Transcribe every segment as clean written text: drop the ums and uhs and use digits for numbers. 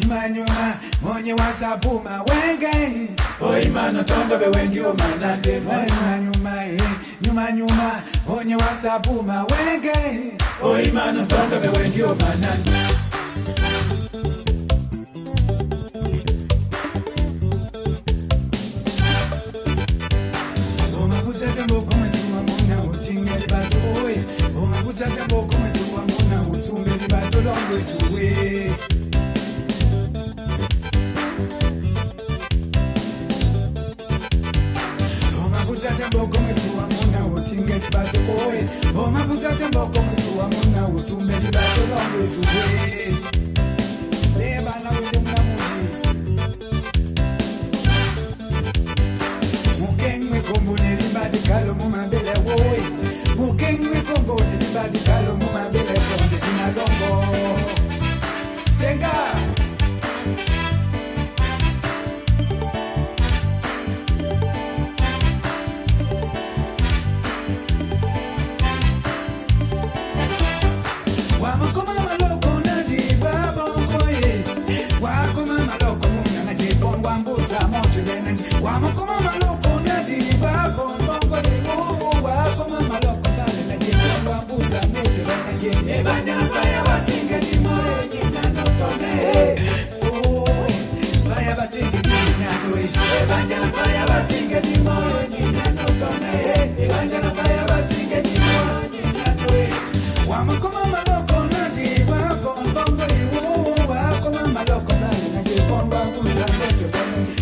Imanyuma monye wasabuma wenge oi mano tondo be wengi o manande nyuma monye wasabuma wenge oi mano tondo be wengi o manande Oma busete mboko mezuma mona utingeli bato oi Oma busete mboko mezuma mona usumbeli bato longo tuwe Mboko mwetu wa muna utingeli bato oe Oma buzate mboko mwetu wa muna usumbeli bato longo tuwe Leba na wende muna muji Mukeng me kombo nelibadi kalo mumabele oe Mukeng me kombo nelibadi kalo mumabele konde zina longo Senga Wako mama loko na diba bongo dibu wako mama loko na diba wambuza mete na je ebanya na paya basinga di moyo nyina notone oh paya basinga di nyano ebanya na paya basinga di moyo nyina notone ebanya na paya basinga di moyo nyina noe wako mama loko na diba bongo dibu wako mama loko na je wambuza mete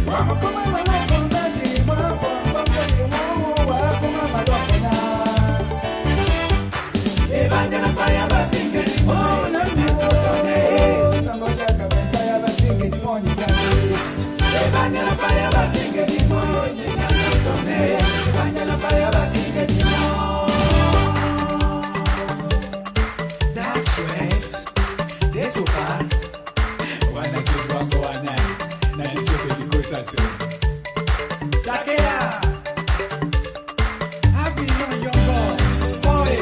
wako mama loko That's right. This over. Wana chibongo wana. Na nisoko jikosa so. Takea. Happy New Year, boy.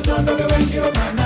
tondo que ven quiero ganar.